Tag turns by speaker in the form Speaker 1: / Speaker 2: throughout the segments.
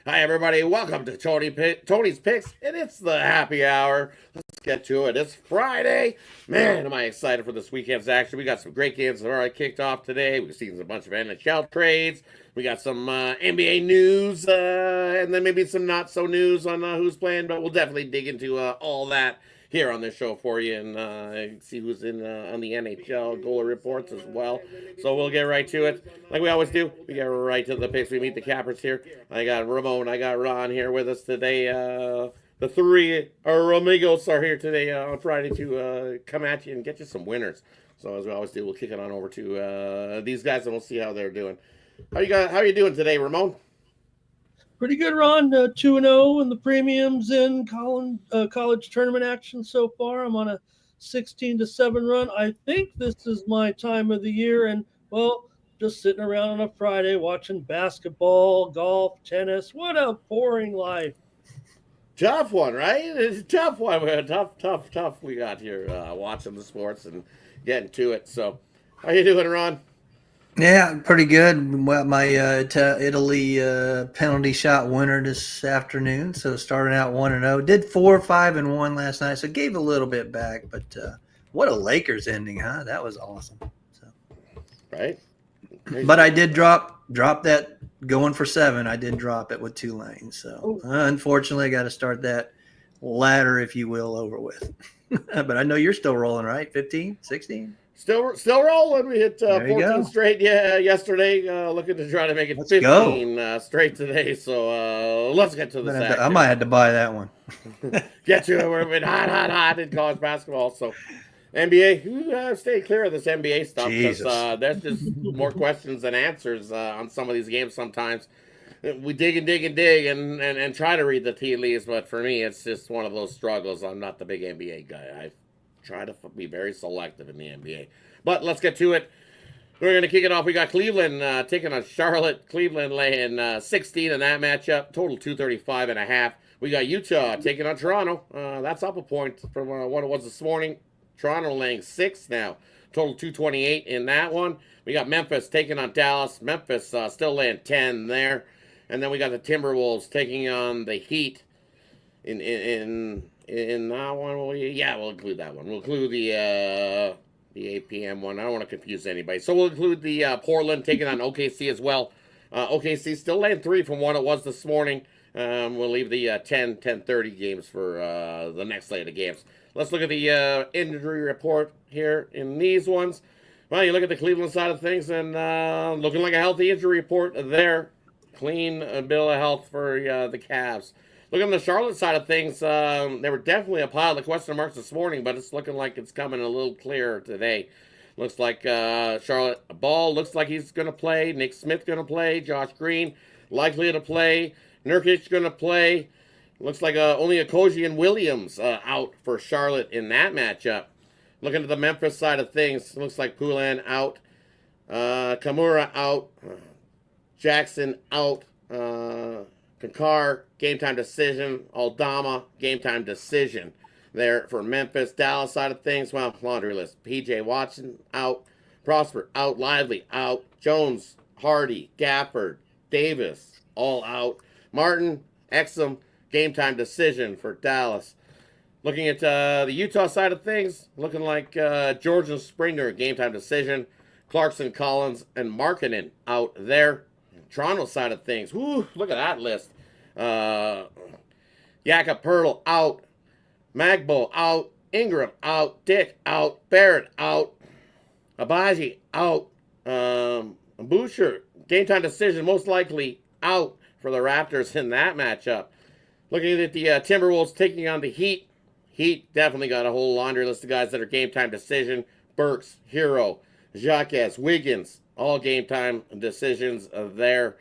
Speaker 1: Hi, everybody. Welcome to Tony's Picks, and it's the happy hour. Let's get to it. It's Friday. Man, am I excited for this weekend's action. We got some great games that already kicked off today. We've seen a bunch of NHL trades. We got some NBA news, and then maybe some not so news on who's playing, but we'll definitely dig into all that here on this show for you and see who's in on the NHL goalie reports as well. So we'll get right to it. Like we always do, we get right to the picks. We meet the cappers here. I got Ramon, I got Ron here with us today. The three our amigos are here today on Friday to come at you and get you some winners. So as we always do, we'll kick it on over to these guys and we'll see how they're doing. How are you doing today, Ramon?
Speaker 2: Pretty good, Ron. 2-0 in the premiums in college tournament action so far. I'm on a 16-7 run. I think this is my time of the year, and well, just sitting around on a Friday watching basketball, golf, tennis. What a boring life.
Speaker 1: Tough one, right? It's a tough one. Tough. We got here watching the sports and getting to it. So, how you doing, Ron?
Speaker 3: Yeah, pretty good. Well, my Italy penalty shot winner this afternoon. So starting out 1-0. Did 4-5-1 last night. So gave a little bit back, but what a Lakers ending, huh? That was awesome. So.
Speaker 1: Right.
Speaker 3: But I did drop that going for 7. I did drop it with Tulane. So unfortunately, I got to start that ladder, if you will, over with. But I know you're still rolling, right? 15, 16?
Speaker 1: Still rolling. We hit 14 straight yesterday. Looking to try to make it 15 straight today. So let's get to the sack.
Speaker 3: I might have to buy that one.
Speaker 1: Get to it. We're been hot in college basketball. So NBA, stay clear of this NBA stuff because there's just more questions than answers on some of these games sometimes. We dig and try to read the tea leaves, but for me, it's just one of those struggles. I'm not the big NBA guy. I try to be very selective in the NBA. But let's get to it. We're going to kick it off. We got Cleveland taking on Charlotte. Cleveland laying 16 in that matchup. Total 235.5. We got Utah taking on Toronto. That's up a point from what it was this morning. Toronto laying 6 now. Total 228 in that one. We got Memphis taking on Dallas. Memphis still laying 10 there. And then we got the Timberwolves taking on the Heat in that one. We'll include that one. We'll include the 8 p.m. one. I don't want to confuse anybody. So we'll include the Portland taking on OKC as well. OKC still laying 3 from what it was this morning. We'll leave the 10:30 games for the next slate of games. Let's look at the injury report here in these ones. Well, you look at the Cleveland side of things and looking like a healthy injury report there. Clean bill of health for the Cavs. Looking at the Charlotte side of things, they were definitely a pile of question marks this morning, but it's looking like it's coming a little clearer today. Looks like Charlotte Ball looks like he's going to play. Nick Smith going to play. Josh Green likely to play. Nurkic going to play. Looks like only Okogie and Williams out for Charlotte in that matchup. Looking at the Memphis side of things, looks like Poulan out. Kamura out. Jackson out. Kakar, game time decision. Aldama, game time decision there for Memphis. Dallas side of things, well, laundry list. P.J. Watson out. Prosper out. Lively out. Jones, Hardy, Gafford, Davis, all out. Martin, Exum, game time decision for Dallas. Looking at the Utah side of things, looking like George and Springer, game time decision. Clarkson, Collins, and Markkanen out there. Toronto side of things, whoo, look at that list. Yaka Pirtle out. Magbo out. Ingram out. Dick out. Barrett out. Abaji out. Boucher, game time decision, most likely out for the Raptors in that matchup. Looking at the Timberwolves taking on the Heat. Heat definitely got a whole laundry list of guys that are game time decision. Burks, Hero, Jacques, Wiggins, all game time decisions there.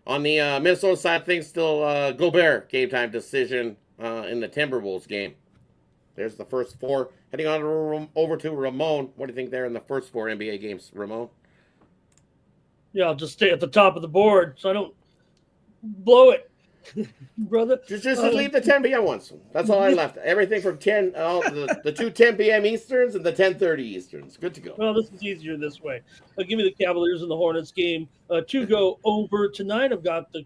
Speaker 1: On the Minnesota side of things, still Gobert, game time decision in the Timberwolves game. There's the first 4. Heading on over to Ramon. What do you think there in the first 4 NBA games, Ramon?
Speaker 2: Yeah, I'll just stay at the top of the board so I don't blow it, brother.
Speaker 1: Just leave the 10 p.m. ones. That's all I left. Everything from 10, the 2 10 p.m. Easterns and the 10:30 Easterns. Good to go.
Speaker 2: Well, this is easier this way. Give me the Cavaliers and the Hornets game. to go over tonight. I've got the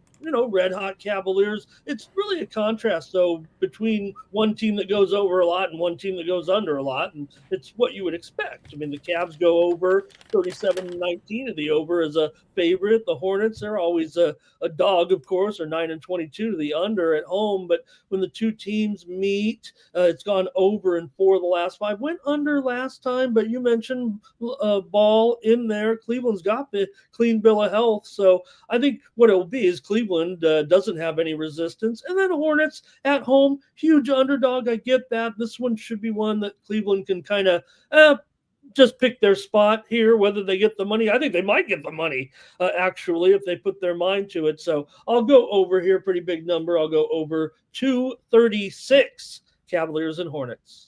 Speaker 2: red hot Cavaliers. It's really a contrast though between one team that goes over a lot and one team that goes under a lot, and it's what you would expect. I mean, the Cavs go over 37-19 to the over as a favorite. The Hornets, they're always a dog, of course, or 9-22 to the under at home. But when the two teams meet, it's gone over in 4 of the last 5. Went under last time, but you mentioned Ball in there. Cleveland's got the clean bill of health, so I think what it will be is Cleveland doesn't have any resistance, and then Hornets at home, huge underdog. I get that. This one should be one that Cleveland can kind of just pick their spot here, whether they get the money. I think they might get the money, actually, if they put their mind to it. So I'll go over here, pretty big number. I'll go over 236, Cavaliers and Hornets.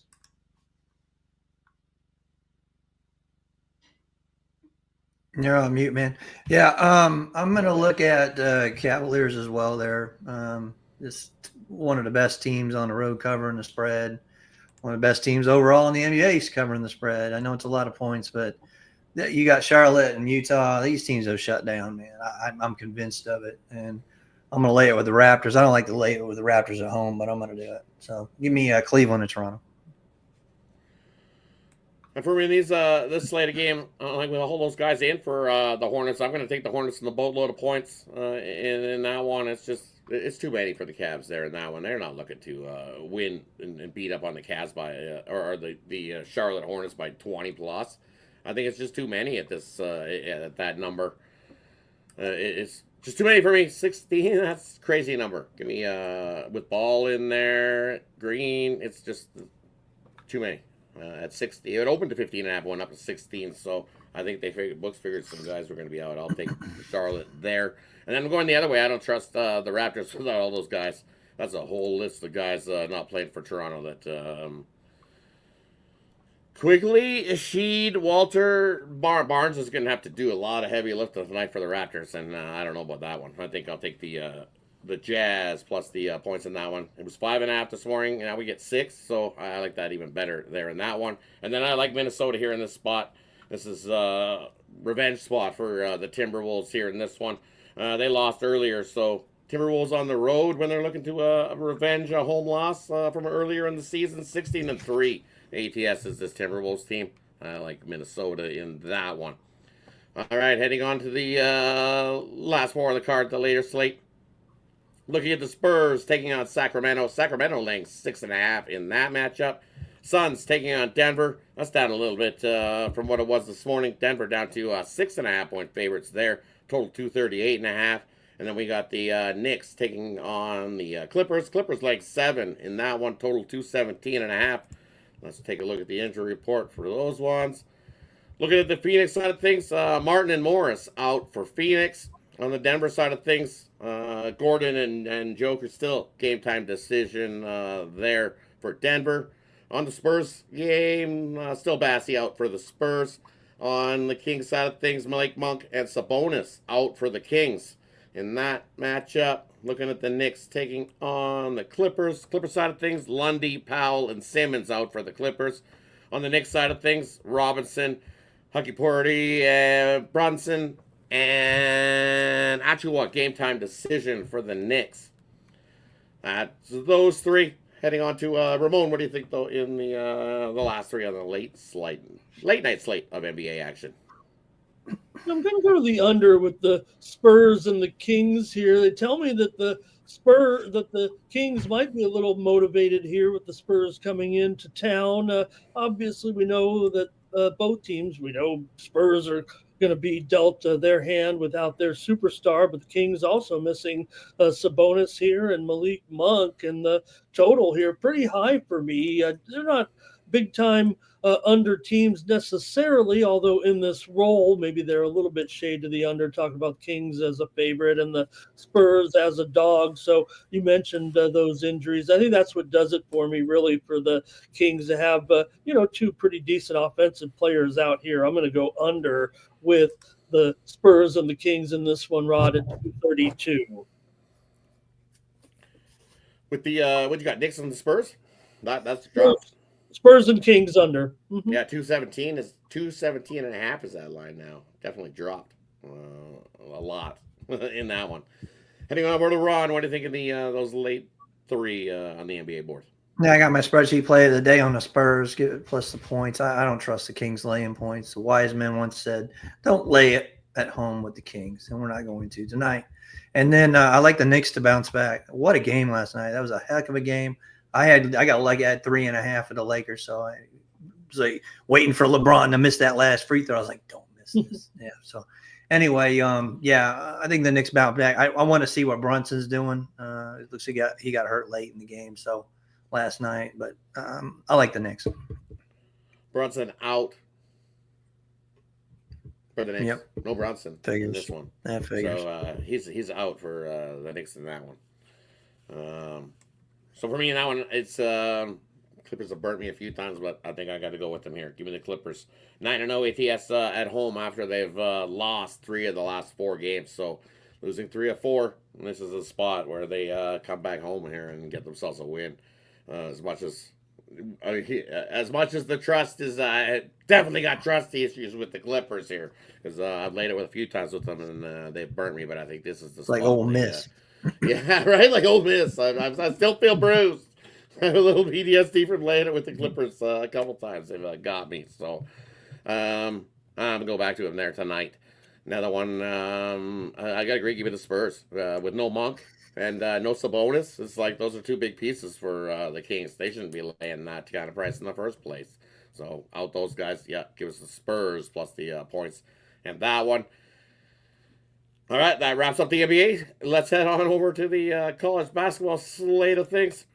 Speaker 3: You're on mute, man. Yeah, I'm going to look at Cavaliers as well there. Just one of the best teams on the road covering the spread. One of the best teams overall in the NBA is covering the spread. I know it's a lot of points, but you got Charlotte and Utah. These teams have shut down, man. I'm convinced of it, and I'm going to lay it with the Raptors. I don't like to lay it with the Raptors at home, but I'm going to do it. So give me Cleveland and Toronto.
Speaker 1: And for me, this slate of game, I'm going to hold those guys in for the Hornets. I'm going to take the Hornets in the boatload of points in that one. It's too many for the Cavs there in that one. They're not looking to win and beat up on the Cavs by or the Charlotte Hornets by 20 plus. I think it's just too many at this at that number. It's just too many for me. 16, that's a crazy number. Give me with Ball in there, Green. It's just too many. At 60, it opened to 15.5, went up to 16. So I think books figured some guys were going to be out. I'll take Charlotte there. And then going the other way, I don't trust the Raptors without all those guys. That's a whole list of guys not playing for Toronto. That Quigley, Sheed, Walter, Barnes is going to have to do a lot of heavy lifting tonight for the Raptors, and I don't know about that one. I think I'll take the Jazz plus the points in that one. It was 5.5 this morning, and now we get 6, so I like that even better there in that one. And then I like Minnesota here in this spot. This is revenge spot for the Timberwolves here in this one. They lost earlier, so Timberwolves on the road when they're looking to revenge a home loss from earlier in the season. 16-3 ATS is this Timberwolves team. I like Minnesota in that one. All right, heading on to the last 4 of the card, the later slate. Looking at the Spurs taking on Sacramento. Sacramento laying 6.5 in that matchup. Suns taking on Denver. That's down a little bit from what it was this morning. Denver down to 6.5 point favorites there. Total 238.5. And then we got the Knicks taking on the Clippers. Clippers laying 7 in that one. Total 217.5. Let's take a look at the injury report for those ones. Looking at the Phoenix side of things, Martin and Morris out for Phoenix. On the Denver side of things, Gordon and Joker still game time decision there for Denver. On the Spurs game, still Bassey out for the Spurs. On the Kings side of things, Malik Monk and Sabonis out for the Kings. In that matchup, looking at the Knicks taking on the Clippers. Clippers side of things, Lundy, Powell, and Simmons out for the Clippers. On the Knicks side of things, Robinson, Huckipurdy, and Brunson. And actually, game time decision for the Knicks. So those 3. Heading on to Ramon. What do you think though in the last 3 on the late night slate of NBA action?
Speaker 2: I'm going to go to the under with the Spurs and the Kings here. They tell me that the Kings might be a little motivated here with the Spurs coming into town. Obviously, we know that both teams. We know Spurs are going to be dealt their hand without their superstar, but the Kings also missing Sabonis here and Malik Monk, and the total here pretty high for me. They're not big time under teams necessarily, although in this role maybe they're a little bit shade to the under, talking about Kings as a favorite and the Spurs as a dog. So you mentioned those injuries. I think that's what does it for me really, for the Kings to have 2 pretty decent offensive players out here. I'm going to go under with the Spurs and the Kings in this one, Rod, at 232.
Speaker 1: With the what you got, Knicks and the Spurs? That's dropped.
Speaker 2: Spurs and Kings under.
Speaker 1: Mm-hmm. Yeah, 217 is 217.5 is that line now. Definitely dropped. a lot in that one. Heading over to Ron, what do you think of the those late three on the NBA board?
Speaker 3: Yeah, I got my spreadsheet play of the day on the Spurs, give it plus the points. I don't trust the Kings laying points. The wise men once said, don't lay it at home with the Kings, and we're not going to tonight. And then I like the Knicks to bounce back. What a game last night. That was a heck of a game. I got like at 3.5 of the Lakers, so I was like waiting for LeBron to miss that last free throw. I was like, don't miss this. Yeah. So anyway, I think the Knicks bounce back. I want to see what Brunson's doing. It looks like he got hurt late in the game, so last night, but I like the Knicks.
Speaker 1: Brunson out for the Knicks.
Speaker 3: Yep.
Speaker 1: No Brunson in this one.
Speaker 3: That figures.
Speaker 1: So he's out for the Knicks in that one. So for me in that one, it's Clippers have burnt me a few times, but I think I got to go with them here. Give me the Clippers. 9-0 ATS at home after they've lost 3 of the last 4 games. So losing 3 of 4, and this is a spot where they come back home here and get themselves a win. As much as the trust is, I definitely got trust issues with the Clippers here because I've laid it with a few times with them and they've burnt me. But I think this is the spot.
Speaker 3: Like Ole Miss.
Speaker 1: Yeah, right, like Ole Miss. I still feel bruised. I have a little PTSD from laying it with the Clippers a couple times. They've got me. So I'm gonna go back to them there tonight. Another one. I got to agree. Give me the Spurs with no Monk. And no Sabonis. It's like those are 2 big pieces for the Kings. They shouldn't be laying that kind of price in the first place. So out those guys. Yeah, give us the Spurs plus the points. And that one. All right, that wraps up the NBA. Let's head on over to the college basketball slate of things.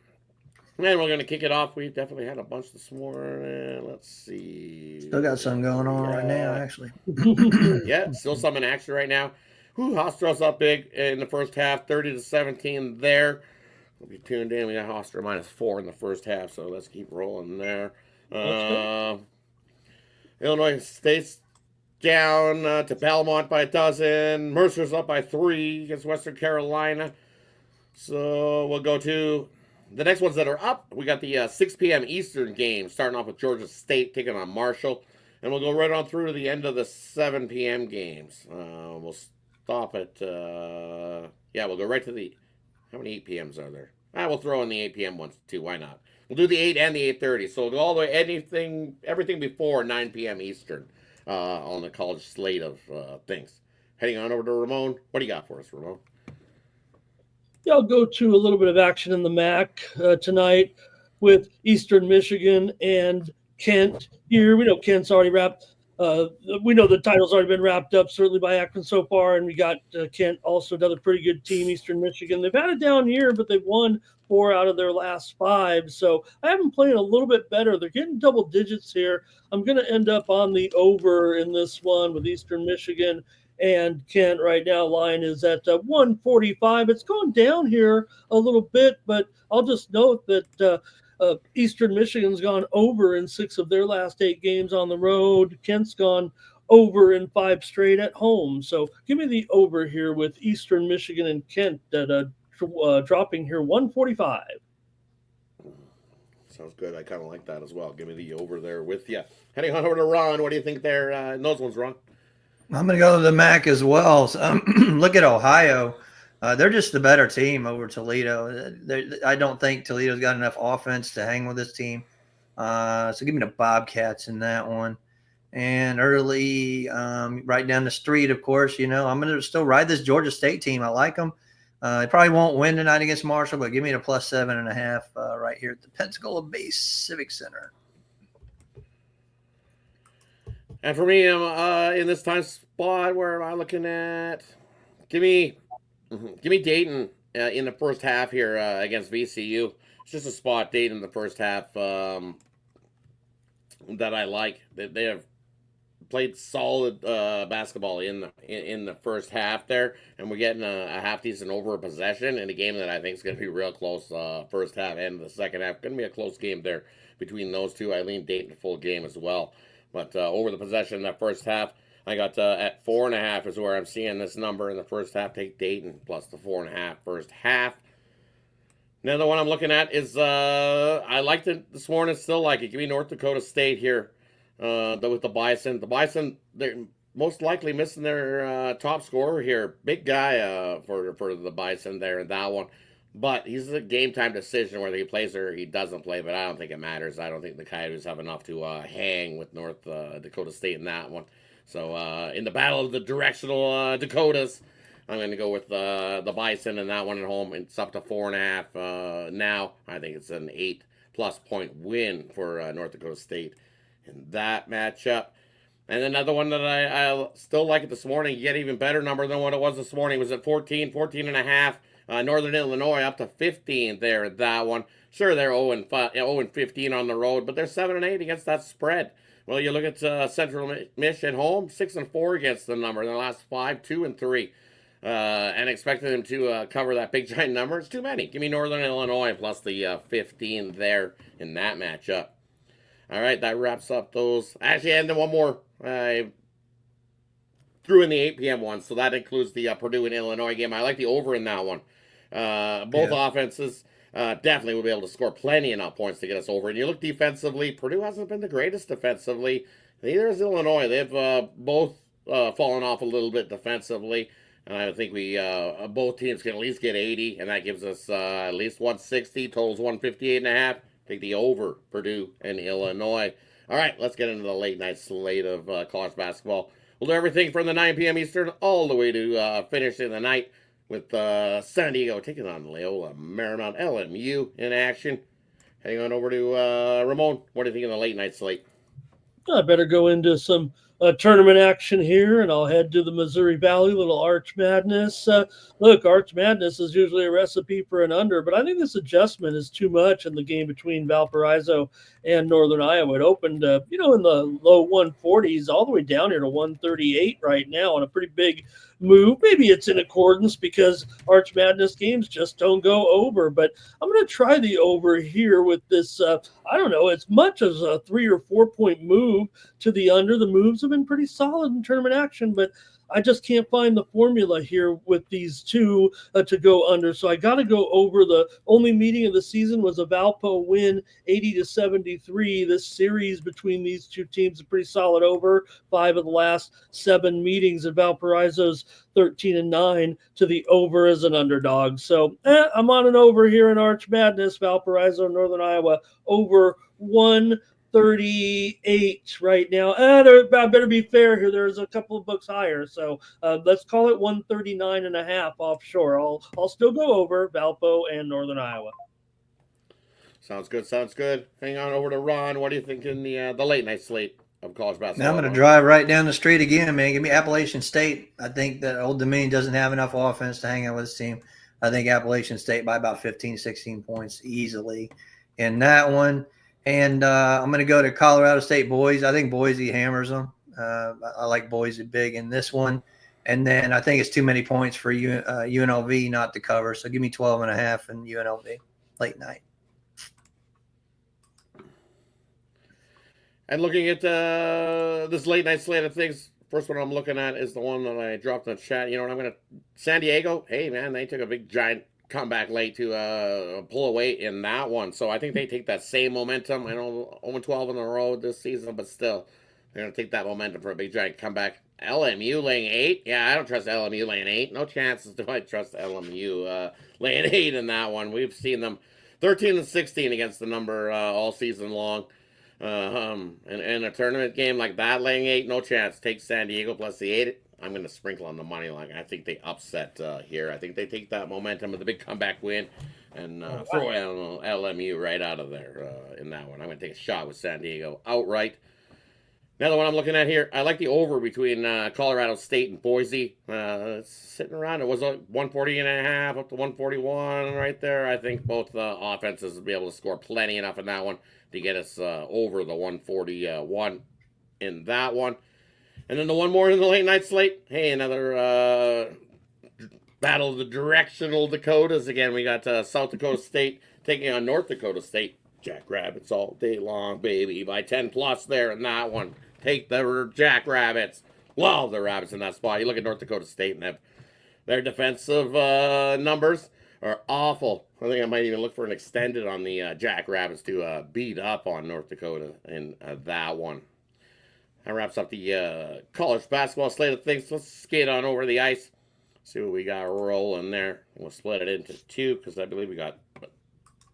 Speaker 1: And we're going to kick it off. We definitely had a bunch this morning. Let's see.
Speaker 3: Still got something going on right now, actually.
Speaker 1: Yeah, still some in action right now. Hofstra's up big in the first half, 30-17 there. We'll be tuned in. We got Hofstra -4 in the first half, so let's keep rolling there. Illinois State's down to Belmont by 12. Mercer's up by 3 against Western Carolina. So we'll go to the next ones that are up. We got the 6 p.m. Eastern game, starting off with Georgia State taking on Marshall. And we'll go right on through to the end of the 7 p.m. games. We'll stop at, we'll go right to the, how many 8 p.m.s are there? We'll throw in the 8 p.m. ones too, why not? We'll do the 8 and the 8:30. So we'll go all the way, everything before 9 p.m. Eastern on the college slate of things. Heading on over to Ramon. What do you got for us, Ramon?
Speaker 2: Yeah, I'll go to a little bit of action in the MAC tonight with Eastern Michigan and Kent here. We know Kent's already wrapped. We know the title's already been wrapped up, certainly by Akron so far, and we got Kent, also another pretty good team, Eastern Michigan. They've had a down year, but they've won 4 out of their last 5, so I have them playing a little bit better. They're getting double digits here. I'm going to end up on the over in this one with Eastern Michigan and Kent. Right now, line is at 145. It's gone down here a little bit, but I'll just note that Eastern Michigan's gone over in 6 of their last 8 games on the road. Kent's gone over in 5 straight at home. So give me the over here with Eastern Michigan and Kent at dropping here 145.
Speaker 1: Sounds good. I kind of like that as well. Give me the over there with you. Heading on over to Ron. What do you think there in those ones, Ron?
Speaker 3: I'm going to go to the MAC as well. So, look at Ohio. They're just the better team over Toledo. I don't think Toledo's got enough offense to hang with this team. So give me the Bobcats in that one. And early, right down the street, of course, I'm going to still ride this Georgia State team. I like them. They probably won't win tonight against Marshall, but give me the +7.5 right here at the Pensacola Bay Civic Center.
Speaker 1: And for me, I'm in this time spot. Where am I looking at? Give me Dayton in the first half here against VCU. It's just a spot Dayton in the first half that I like. They have played solid basketball in the first half there, and we're getting a half decent over a possession in a game that I think is going to be real close. First half and the second half going to be a close game there between those two. I lean Dayton full game as well, but over the possession in that first half. I got at 4.5 is where I'm seeing this number in the first half. Take Dayton plus the 4.5 first half. Another one I'm looking at is I liked it this morning. Still like it. Give me North Dakota State here with the Bison. The Bison, most likely missing their top scorer here. Big guy for the Bison there in that one. But he's a game time decision whether he plays or he doesn't play, but I don't think it matters. I don't think the Coyotes have enough to hang with North Dakota State in that one. So in the battle of the directional Dakotas, I'm going to go with the Bison in that one at home. It's up to 4.5 now. I think it's an 8+ point win for North Dakota State in that matchup. And another one that I still like it this morning, yet even better number than what it was this morning, was at 14 and a half. Northern Illinois up to 15 there at that one. Sure, they're 0-15 on the road, but they're 7-8 against that spread. Well, you look at Central Mich at home, 6-4 against the number in the last 5, 2-3. And expecting them to cover that big giant number, it's too many. Give me Northern Illinois plus the 15 there in that matchup. All right, that wraps up those. Actually, and then one more. I threw in the 8 p.m. one, so that includes the Purdue and Illinois game. I like the over in that one. Both offenses definitely will be able to score plenty enough points to get us over. And you look defensively, Purdue hasn't been the greatest defensively. Neither is Illinois. They've both fallen off a little bit defensively. And I think we both teams can at least get 80, and that gives us at least 160. Totals 158.5. Take the over, Purdue and Illinois. All right, let's get into the late night slate of college basketball. We'll do everything from the 9 p.m. Eastern all the way to finishing the night with San Diego taking on Loyola Marymount, LMU in action. Heading on over to Ramon. What do you think of the late night slate?
Speaker 2: I better go into some tournament action here, and I'll head to the Missouri Valley, little Arch Madness. Look, Arch Madness is usually a recipe for an under, but I think this adjustment is too much in the game between Valparaiso and Northern Iowa. It opened, in the low 140s all the way down here to 138 right now on a pretty big move. Maybe it's in accordance because Arch Madness games just don't go over, but I'm going to try the over here with this, as much as a 3 or 4 point move to the under. The moves have been pretty solid in tournament action, but I just can't find the formula here with these two to go under. So I got to go over. The only meeting of the season was a Valpo win 80-73. This series between these two teams is pretty solid over. 5 of the last 7 meetings at Valparaiso's 13-9 to the over as an underdog. So I'm on an over here in Arch Madness. Valparaiso, Northern Iowa, over 138 right now. I better be fair here. There's a couple of books higher, so let's call it 139.5 offshore. I'll still go over Valpo and Northern Iowa.
Speaker 1: Sounds good. Hang on over to Ron. What do you think in the late night slate of college basketball?
Speaker 3: Now I'm going to drive right down the street again, man. Give me Appalachian State. I think that Old Dominion doesn't have enough offense to hang out with this team. I think Appalachian State by about 15, 16 points easily in that one. And I'm going to go to Colorado State Boise. I think Boise hammers them. I like Boise big in this one. And then I think it's too many points for UNLV not to cover. So give me 12.5 in UNLV late night.
Speaker 1: And looking at this late night slate of things, first one I'm looking at is the one that I dropped in the chat. You know what, I'm going to San Diego. Hey, man, they took a big giant comeback late to pull away in that one. So I think they take that same momentum. I know 0-12 on the road this season, but still, they're going to take that momentum for a big giant comeback. LMU laying 8. Yeah, I don't trust LMU laying 8. No chances do I trust LMU laying 8 in that one. We've seen them 13-16 against the number all season long. In a tournament game like that, laying 8, no chance. Take San Diego plus the 8. I'm going to sprinkle on the money line. I think they upset here. I think they take that momentum of the big comeback win and throw LMU right out of there in that one. I'm going to take a shot with San Diego outright. Another one I'm looking at here, I like the over between Colorado State and Boise. It's sitting around, it was 140.5 up to 141 right there. I think both offenses will be able to score plenty enough in that one to get us over the 141 in that one. And then the one more in the late night slate. Hey, another battle of the directional Dakotas. Again, we got South Dakota State taking on North Dakota State. Jackrabbits all day long, baby. By 10 plus there in that one. Take the Jackrabbits. Love the Rabbits in that spot. You look at North Dakota State and their defensive numbers are awful. I think I might even look for an extended on the Jackrabbits to beat up on North Dakota in that one. That wraps up the college basketball slate of things. Let's skate on over the ice. See what we got rolling there. We'll split it into two because I believe we got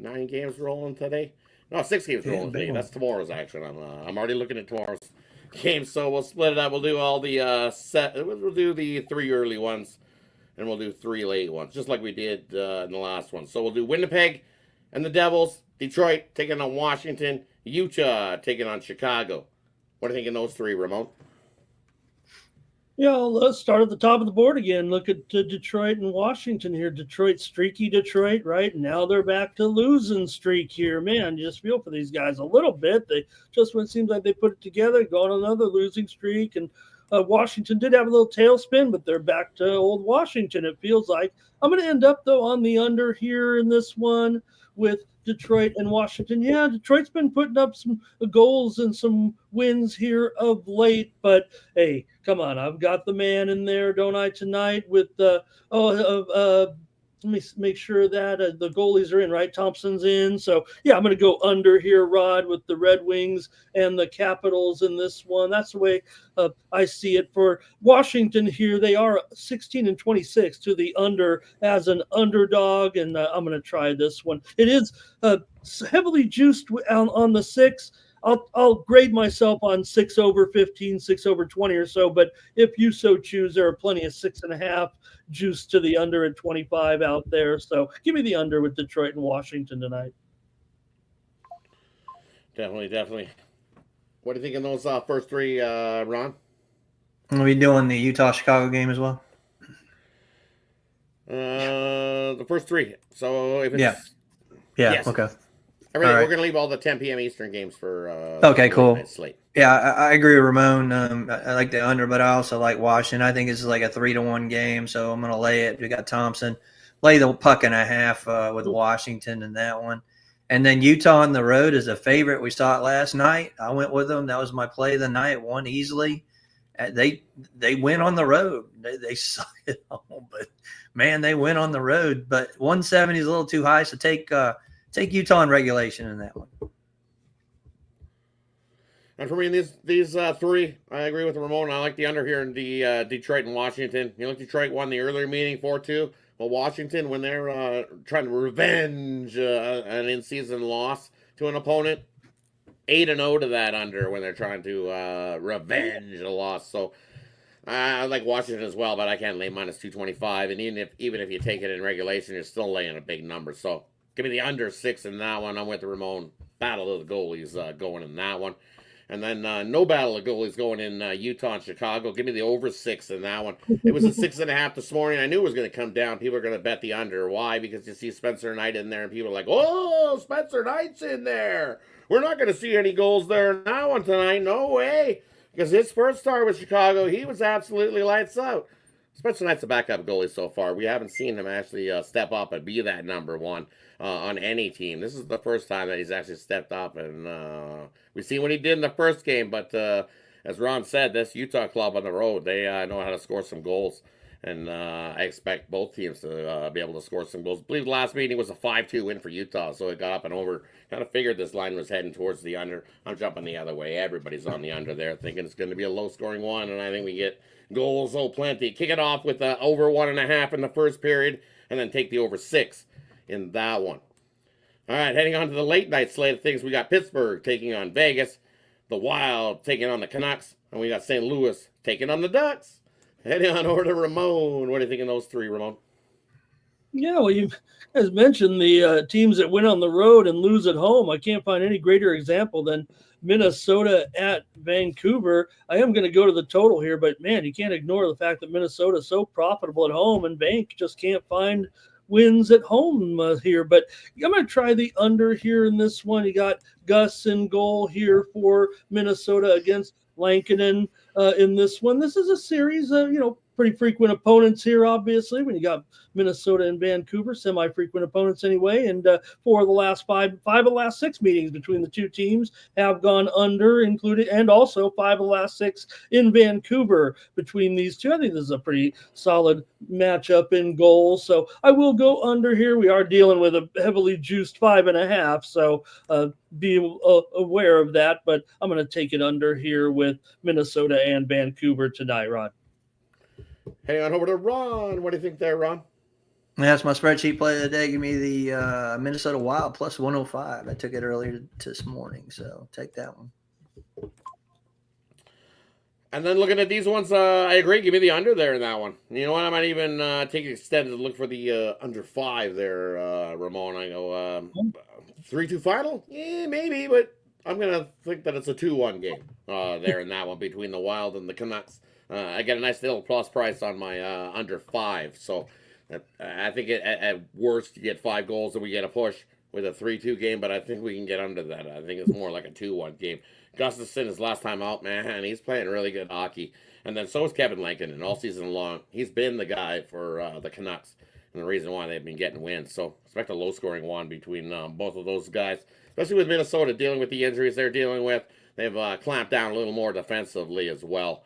Speaker 1: 9 games rolling today. No, 6 games rolling today. That's tomorrow's action. I'm already looking at tomorrow's game, so we'll split it up. We'll do all the We'll do the 3 early ones, and we'll do 3 late ones, just like we did in the last one. So we'll do Winnipeg and the Devils, Detroit taking on Washington, Utah taking on Chicago. What do you think of those 3, Ramon?
Speaker 2: Yeah, let's start at the top of the board again. Look at Detroit and Washington here. Detroit, streaky Detroit, right? Now they're back to losing streak here. Man, you just feel for these guys a little bit. They just when it seems like they put it together, go on another losing streak. And Washington did have a little tailspin, but they're back to old Washington, it feels like. I'm going to end up, though, on the under here in this one with Detroit and Washington. Yeah, Detroit's been putting up some goals and some wins here of late, but hey, come on, I've got the man in there, don't I, tonight with let me make sure that the goalies are in, right? Thompson's in. So, yeah, I'm going to go under here, Rod, with the Red Wings and the Capitals in this one. That's the way I see it. For Washington here, they are 16-26 to the under as an underdog, and I'm going to try this one. It is heavily juiced on the 6. I'll grade myself on 6 over 15, 6 over 20 or so, but if you so choose, there are plenty of 6.5 juice to the under at 25 out there. So give me the under with Detroit and Washington tonight.
Speaker 1: Definitely. What do you think of those first 3, Ron?
Speaker 3: Are we doing the Utah-Chicago game as well?
Speaker 1: The first 3. So if it's...
Speaker 3: Yeah, yes. Okay.
Speaker 1: We're going to leave all the 10 p.m. Eastern games for
Speaker 3: okay, cool.
Speaker 1: Slate.
Speaker 3: Yeah, I agree with Ramon. I like the under, but I also like Washington. I think this is like a 3-1 game, so I'm going to lay it. We got Thompson. Lay the 1.5 with Washington in that one. And then Utah on the road is a favorite. We saw it last night. I went with them. That was my play of the night. Won easily. They win on the road. They suck at home, but, man, they win on the road. But 170 is a little too high, so take Utah in regulation in that one.
Speaker 1: And for me, these 3, I agree with Ramon. I like the under here in the Detroit and Washington. You know, Detroit won the earlier meeting 4-2. But Washington, when they're trying to revenge an in-season loss to an opponent, 8-0 to that under when they're trying to revenge a loss. So I like Washington as well, but I can't lay minus 225. And even if you take it in regulation, you're still laying a big number. So give me the under 6 in that one. I'm with Ramon. Battle of the goalies going in that one. And then no battle of goalies going in Utah and Chicago. Give me the over 6 in that one. It was a 6.5 this morning. I knew it was going to come down. People are going to bet the under. Why? Because you see Spencer Knight in there, and people are like, oh, Spencer Knight's in there. We're not going to see any goals there in that one tonight. No way. Because his first start with Chicago, he was absolutely lights out. Spencer Knight's a backup goalie so far. We haven't seen him actually step up and be that number 1 on any team. This is the first time that he's actually stepped up, and we've seen what he did in the first game. But as Ron said, this Utah club on the road, they know how to score some goals, and I expect both teams to be able to score some goals. I believe the last meeting was a 5-2 win for Utah, so it got up and over. Kind of figured this line was heading towards the under. I'm jumping the other way. Everybody's on the under there, thinking it's going to be a low-scoring one, and I think we get goals plenty. Kick it off with over 1.5 in the first period, and then take the over 6 in that one. All right, heading on to the late night slate of things, we got Pittsburgh taking on Vegas, the Wild taking on the Canucks, and we got St. Louis taking on the Ducks. Heading on over to Ramon. What do you think of those 3, Ramon?
Speaker 2: Yeah, well, you guys mentioned the teams that win on the road and lose at home. I can't find any greater example than Minnesota at Vancouver. I am going to go to the total here, but, man, you can't ignore the fact that Minnesota is so profitable at home, and Vank just can't find wins at home here. But I'm going to try the under here in this one. You got Gus in goal here for Minnesota against Lankinen in this one. This is a series, pretty frequent opponents here, obviously, when you got Minnesota and Vancouver, semi-frequent opponents anyway. And 4 of the last 5 of the last 6 meetings between the two teams have gone under, including, and also 5 of the last 6 in Vancouver between these two. I think this is a pretty solid matchup in goals. So I will go under here. We are dealing with a heavily juiced 5.5. So be aware of that, but I'm going to take it under here with Minnesota and Vancouver tonight, Ron.
Speaker 1: Heading on over to Ron. What do you think there, Ron?
Speaker 3: That's my spreadsheet play of the day. Give me the Minnesota Wild plus 105. I took it earlier this morning, so take that one.
Speaker 1: And then looking at these ones, I agree. Give me the under there in that one. You know what? I might even take it extended to look for the under 5 there, Ramon. I go 3-2 final? Yeah, maybe, but I'm going to think that it's a 2-1 game there in that one between the Wild and the Canucks. I get a nice little plus price on my under 5. So I think at worst you get 5 goals and we get a push with a 3-2 game, but I think we can get under that. I think it's more like a 2-1 game. Gustafsson, his last time out, man, he's playing really good hockey. And then so is Kevin Lankin, and all season long, he's been the guy for the Canucks and the reason why they've been getting wins. So expect a low-scoring one between both of those guys, especially with Minnesota dealing with the injuries they're dealing with. They've clamped down a little more defensively as well.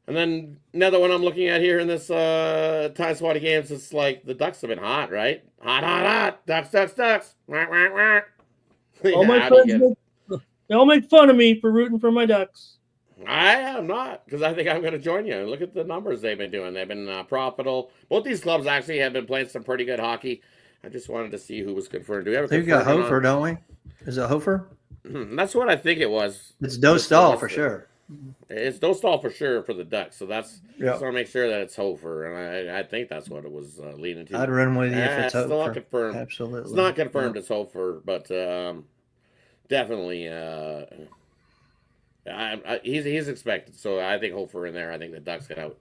Speaker 1: And then another one I'm looking at here in this time spotty games, it's like the Ducks have been hot, right? Hot. Ducks.
Speaker 2: All my friends, they all make fun of me for rooting for my Ducks.
Speaker 1: I am not, because I think I'm going to join you. Look at the numbers they've been doing. They've been profitable. Both these clubs actually have been playing some pretty good hockey. I just wanted to see who was confirmed. Do we have a
Speaker 3: We've got Hofer, don't we? Is it Hofer?
Speaker 1: That's what I think it was.
Speaker 3: It's Dostal for sure.
Speaker 1: It's Dostal for sure for the Ducks. So that's
Speaker 3: yep.
Speaker 1: Just want to make sure that it's Hofer, and I think that's what it was leading to.
Speaker 3: I'd run with you if it's Hofer.
Speaker 1: Still not confirmed.
Speaker 3: Absolutely,
Speaker 1: it's not confirmed. Yep. It's Hofer, but definitely. He's expected, so I think Hofer in there. I think the Ducks get out.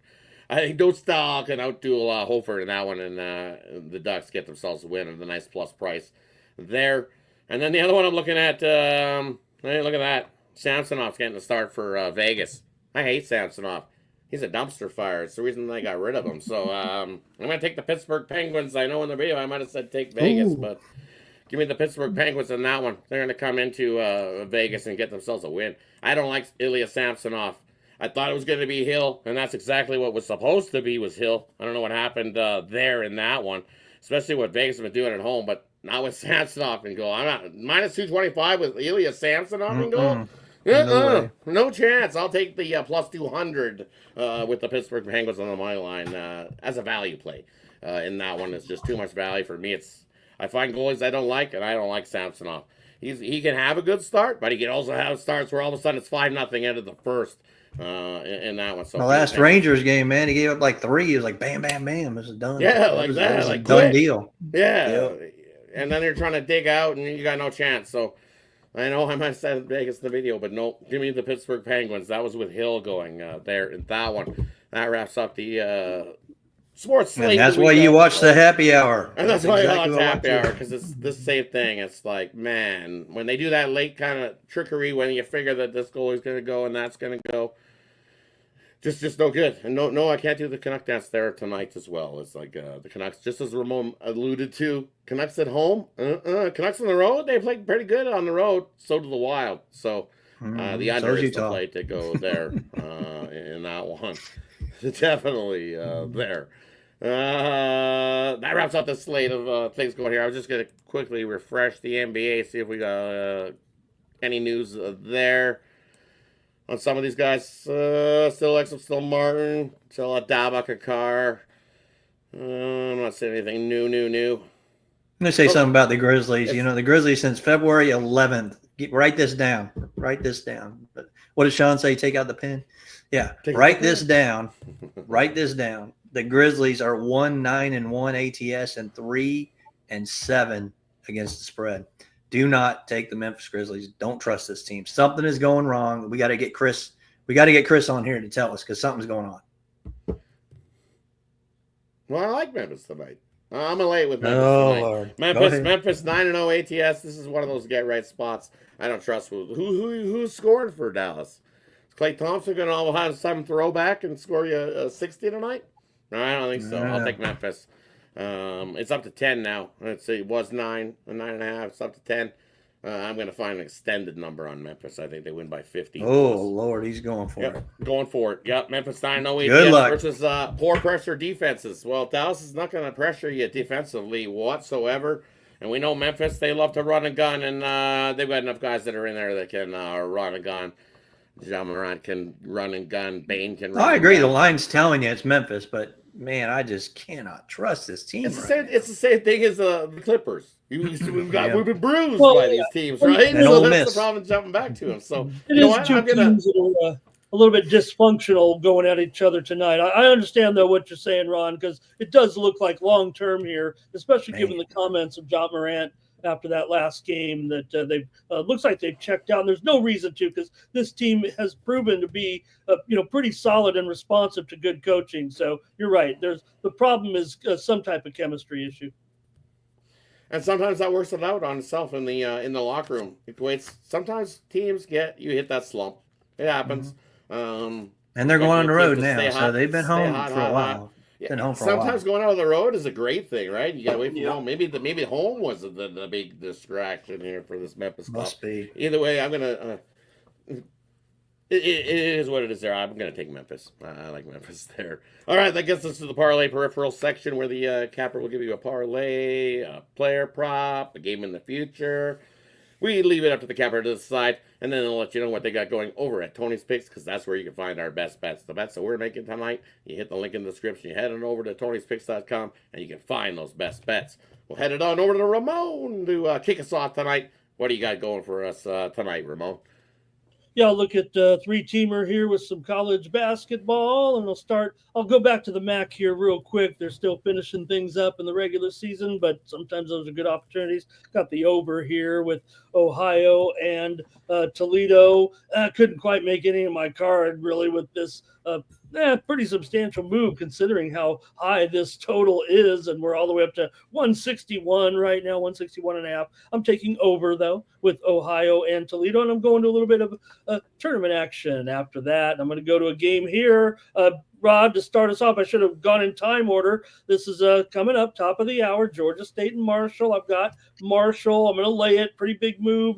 Speaker 1: I think Dostal can outdo Hofer in that one, and the Ducks get themselves a win at a nice plus price there. And then the other one I'm looking at, hey, look at that. Samsonov's getting the start for Vegas. I hate Samsonov. He's a dumpster fire. It's the reason they got rid of him. So I'm going to take the Pittsburgh Penguins. I know in the video I might have said take Vegas, but give me the Pittsburgh Penguins in that one. They're going to come into Vegas and get themselves a win. I don't like Ilya Samsonov. I thought it was going to be Hill, and that's exactly what was supposed to be was Hill. I don't know what happened there in that one, especially what Vegas has been doing at home, but not with Samsonov in goal. I'm not minus 225 with Ilya Samsonov in goal. No chance. I'll take the plus 200 with the Pittsburgh Penguins on the money line as a value play. In that one, it's just too much value for me. I find goalies I don't like, and I don't like Samsonov. He can have a good start, but he can also have starts where all of a sudden it's 5-0 end of the first in that one. So
Speaker 3: the last Rangers game, man, he gave up like 3. He was like, bam, bam, bam. This is done.
Speaker 1: Yeah, like that. It was
Speaker 3: like done deal.
Speaker 1: Yeah. Yep. And then they're trying to dig out, and you got no chance. So I know I might have said Vegas in the video, but no, give me the Pittsburgh Penguins. That was with Hill going there in that one. That wraps up the sports slate.
Speaker 3: And that's why you watch the happy hour.
Speaker 1: And that's why I watch happy hour, because it's the same thing. It's like, man, when they do that late kind of trickery, when you figure that this goalie's going to go and that's going to go, just no good. And no, I can't do the Canuck dance there tonight as well. It's like the Canucks, just as Ramon alluded to, Canucks at home, Canucks on the road, they play pretty good on the road. So do the Wild. So the under is the play to go there in that one. Definitely there. That wraps up the slate of things going here. I was just going to quickly refresh the NBA, see if we got any news there. On some of these guys, still Exum, still Martin, still Daba Kakar. I'm not saying anything new.
Speaker 3: I'm going to say something about the Grizzlies. You know, the Grizzlies since February 11th. Write this down. But what did Sean say? Take out the pen? Yeah. Write this down. Write this down. The Grizzlies are 1-9-1 ATS and 3-7 against the spread. Do not take the Memphis Grizzlies. Don't trust this team. Something is going wrong. We got to get Chris. We got to get Chris on here to tell us because something's going on.
Speaker 1: Well, I like Memphis tonight. I'm late with Memphis tonight.
Speaker 3: Lord.
Speaker 1: Memphis 9-0 ATS. This is one of those get right spots. I don't trust who's scoring for Dallas. It's Klay Thompson going to all have some throwback and score you a 60 tonight? No, I don't think so. I'll take Memphis. It's up to 10 now. Let's see. It was 9.5. It's up to 10. I'm going to find an extended number on Memphis. I think they win by 50.
Speaker 3: Oh, Lord, he's going for it.
Speaker 1: Going for it. Yep, Memphis 9-0
Speaker 3: Good luck.
Speaker 1: versus poor pressure defenses. Well, Dallas is not going to pressure you defensively whatsoever. And we know Memphis, they love to run and gun, and they've got enough guys that are in there that can run and gun. Ja Morant can run and gun. Bane can run
Speaker 3: I agree.
Speaker 1: and
Speaker 3: The
Speaker 1: gun.
Speaker 3: line's telling you it's Memphis, but, man, I just cannot trust this team.
Speaker 1: It's the same thing as the Clippers. We've been bruised
Speaker 2: Well,
Speaker 1: by these teams, right?
Speaker 3: And
Speaker 1: So
Speaker 3: Ole
Speaker 1: that's
Speaker 3: Miss.
Speaker 1: the problem jumping back to them. So
Speaker 2: It is two teams that are a little bit dysfunctional going at each other tonight. I understand, though, what you're saying, Ron, because it does look like long-term here, especially given the comments of Ja Morant after that last game that they looks like they've checked out. And there's no reason to, because this team has proven to be pretty solid and responsive to good coaching. So you're right. The problem is some type of chemistry issue.
Speaker 1: And sometimes that works it out on itself in the locker room. Sometimes teams hit that slump. It happens.
Speaker 3: And they're going on the road now, so they've been home for a while.
Speaker 1: Sometimes going out on the road is a great thing, right? You got to wait for home. Maybe home was the big distraction here for this Memphis club.
Speaker 3: Must be.
Speaker 1: Either way, I'm gonna. It is what it is there. I'm going to take Memphis. I like Memphis there. All right, that gets us to the parlay peripheral section where the capper will give you a parlay, a player prop, a game in the future. We leave it up to the capper to decide, and then they'll let you know what they got going over at Tony's Picks, because that's where you can find our best bets. The bets that we're making tonight, you hit the link in the description, you head on over to Tony'sPicks.com, and you can find those best bets. We'll head it on over to Ramon to kick us off tonight. What do you got going for us tonight, Ramon?
Speaker 2: Yeah, I'll look at three-teamer here with some college basketball, and I'll go back to the MAC here real quick. They're still finishing things up in the regular season, but sometimes those are good opportunities. Got the over here with Ohio and Toledo. Couldn't quite make any of my card, really, with this pretty substantial move considering how high this total is, and we're all the way up to 161 right now, 161.5. I'm taking over, though, with Ohio and Toledo, and I'm going to a little bit of tournament action after that. I'm going to go to a game here. Rod, to start us off, I should have gone in time order. This is coming up, top of the hour, Georgia State and Marshall. I've got Marshall. I'm going to lay it. Pretty big move.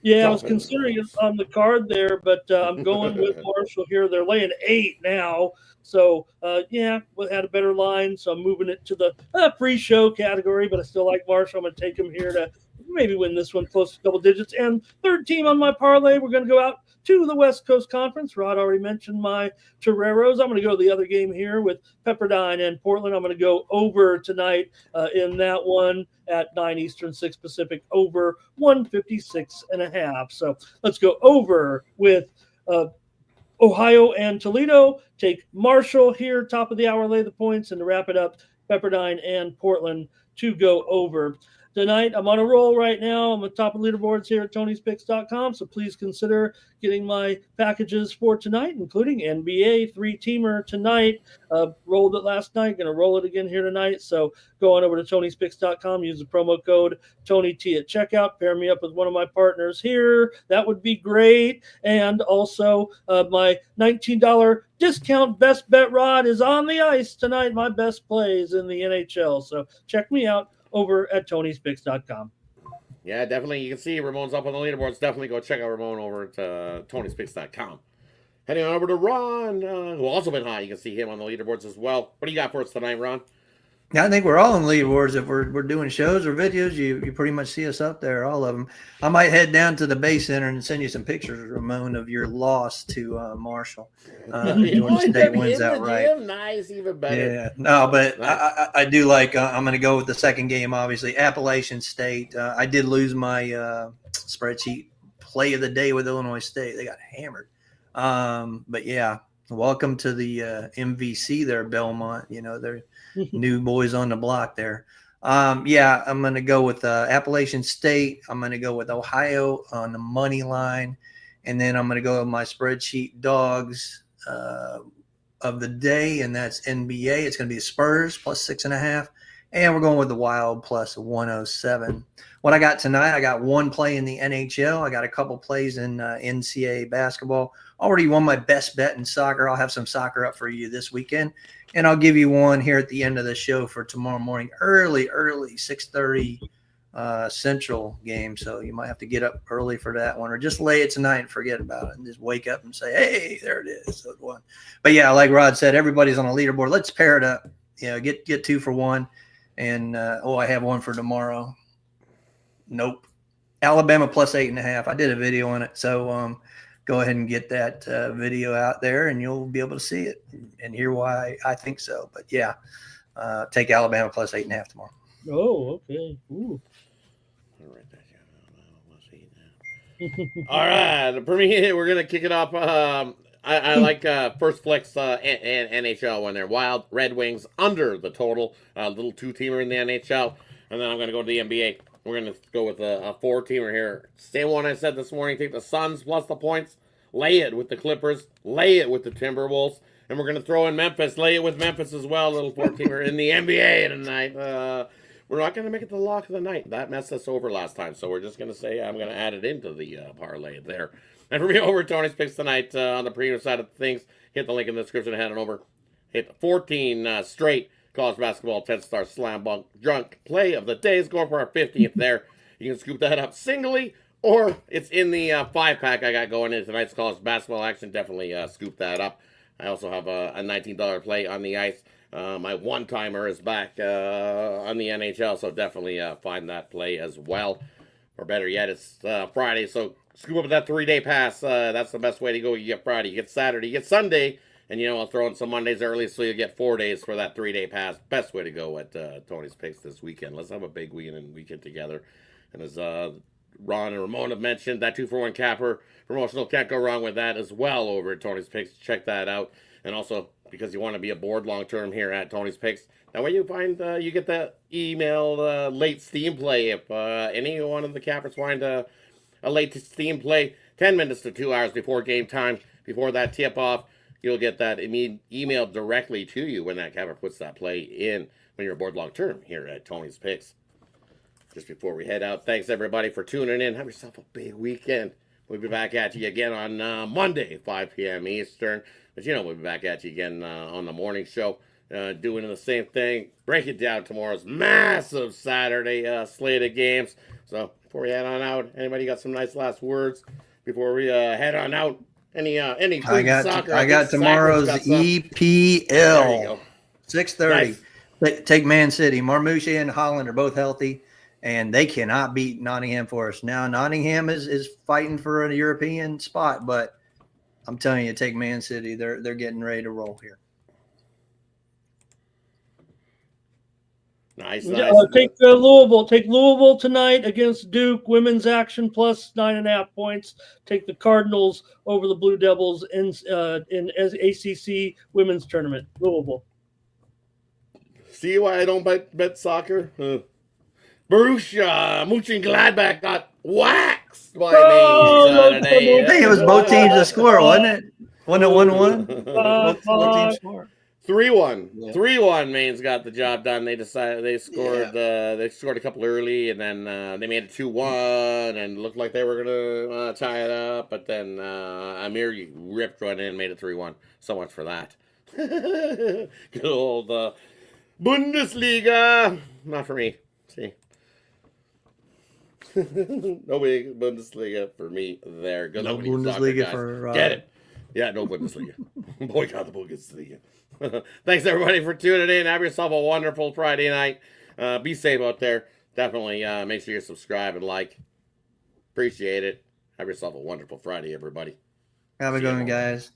Speaker 2: Yeah, I was considering it on the card there, but I'm going with Marshall here. They're laying 8 now. So, we had a better line, so I'm moving it to the pre-show category, but I still like Marshall. I'm going to take him here to maybe win this one close to double digits. And third team on my parlay, we're going to go out to the West Coast Conference. Rod already mentioned my Toreros. I'm going to go to the other game here with Pepperdine and Portland. I'm going to go over tonight in that one at 9 Eastern, 6 Pacific, over 156.5. So let's go over with Ohio and Toledo. Take Marshall here, top of the hour, lay the points, and to wrap it up, Pepperdine and Portland to go over. Tonight, I'm on a roll right now. I'm on top of leaderboards here at Tony'sPicks.com, so please consider getting my packages for tonight, including NBA three-teamer tonight. Rolled it last night, going to roll it again here tonight. So go on over to Tony'sPicks.com, use the promo code TonyT at checkout, pair me up with one of my partners here. That would be great. And also my $19 discount best bet rod is on the ice tonight. My best plays in the NHL. So check me out over at Tony'sPicks.com.
Speaker 1: Yeah, definitely. You can see Ramon's up on the leaderboards. Definitely go check out Ramon over at Tony'sPicks.com. Heading on over to Ron, who also been hot. You can see him on the leaderboards as well. What do you got for us tonight, Ron?
Speaker 3: Yeah, I think we're all on leaderboards. If we're doing shows or videos, you pretty much see us up there, all of them. I might head down to the Bay Center and send you some pictures, Ramon, of your loss to Marshall. Georgia State wins outright.
Speaker 1: Nice, even better.
Speaker 3: Yeah, no, but
Speaker 1: nice.
Speaker 3: I do like. I'm going to go with the second game. Obviously, Appalachian State. I did lose my spreadsheet play of the day with Illinois State. They got hammered. But yeah, welcome to the MVC there, Belmont. You know, they're new boys on the block there. I'm going to go with Appalachian State. I'm going to go with Ohio on the money line. And then I'm going to go with my spreadsheet dogs of the day, and that's NBA. It's going to be Spurs plus 6.5. And we're going with the Wild plus 107. What I got tonight, I got one play in the NHL. I got a couple plays in NCAA basketball. Already won my best bet in soccer. I'll have some soccer up for you this weekend. And I'll give you one here at the end of the show for tomorrow morning, early, 6:30 Central game. So you might have to get up early for that one, or just lay it tonight and forget about it and just wake up and say, hey, there it is. So one. But yeah, like Rod said, everybody's on a leaderboard. Let's pair it up. Get 2 for 1. And I have one for tomorrow. Nope. Alabama plus 8.5. I did a video on it, so go ahead and get that video out there, and you'll be able to see it and hear why I think so. But yeah, take Alabama plus 8.5 tomorrow.
Speaker 2: Oh, okay. Ooh.
Speaker 1: All right, for me, we're gonna kick it off. I like first flex NHL one there. Wild Red Wings under the total. Little 2-teamer in the NHL. And then I'm going to go to the NBA. We're going to go with a 4-teamer here. Same one I said this morning. Take the Suns plus the points. Lay it with the Clippers. Lay it with the Timberwolves. And we're going to throw in Memphis. Lay it with Memphis as well. Little 4-teamer in the NBA tonight. We're not going to make it the lock of the night. That messed us over last time. So we're just going to say I'm going to add it into the parlay there. And for me, over Tony's picks tonight on the premium side of things, hit the link in the description and head on over. Hit 14 straight college basketball 10-star slam bunk drunk play of the day. Is going for our 50th there. You can scoop that up singly, or it's in the 5-pack I got going into tonight's college basketball action. Definitely scoop that up. I also have a $19 play on the ice. My one-timer is back on the NHL, so definitely find that play as well. Or better yet, it's Friday, so scoop up that 3-day pass. That's the best way to go. You get Friday, you get Saturday, you get Sunday, and I'll throw in some Mondays early, so you get 4 days for that 3-day pass. Best way to go at Tony's Picks this weekend. Let's have a big weekend together. And as Ron and Ramon have mentioned, that 2-for-1 capper promotional, can't go wrong with that as well over at Tony's Picks. Check that out. And also, because you want to be aboard long-term here at Tony's Picks, that way you get the email late Steam play. If any one of the cappers find a late Steam play 10 minutes to 2 hours before game time, before that tip-off, you'll get that emailed directly to you when that capper puts that play in when you're aboard long-term here at Tony's Picks. Just before we head out, thanks everybody for tuning in. Have yourself a big weekend. We'll be back at you again on Monday, 5 p.m. Eastern. But we'll be back at you again on the morning show, doing the same thing. Break it down tomorrow's massive Saturday slate of games. So before we head on out, anybody got some nice last words before we head on out? Any
Speaker 3: I got tomorrow's EPL 6:30. Nice. Take Man City. Marmouche and Holland are both healthy, and they cannot beat Nottingham Forest. Now Nottingham is fighting for a European spot, but I'm telling you, take Man City. They're getting ready to roll here.
Speaker 1: Nice.
Speaker 2: Take Louisville. Take Louisville tonight against Duke. Women's action plus 9.5 points. Take the Cardinals over the Blue Devils in ACC women's tournament. Louisville.
Speaker 1: See why I don't bet soccer? Borussia Mönchengladbach got waxed by me Saturday.
Speaker 3: I think it was both teams to score, wasn't it? Wasn't it 1-1? Both teams scored.
Speaker 1: 3-1. 3-1. Maine's got the job done. They decided they scored. They scored a couple early, and then they made it 2-1, and looked like they were gonna tie it up. But then Amir ripped one in, and made it 3-1. So much for that. Good old Bundesliga. Not for me. See. No big Bundesliga for me there. Good
Speaker 3: no Bundesliga for
Speaker 1: get it. Yeah, no Bundesliga. Boycott the Bundesliga. Thanks everybody for tuning in. Have yourself a wonderful Friday night. Be safe out there. Definitely make sure you subscribe and like. Appreciate it. Have yourself a wonderful Friday, everybody.
Speaker 3: Have a good one, guys.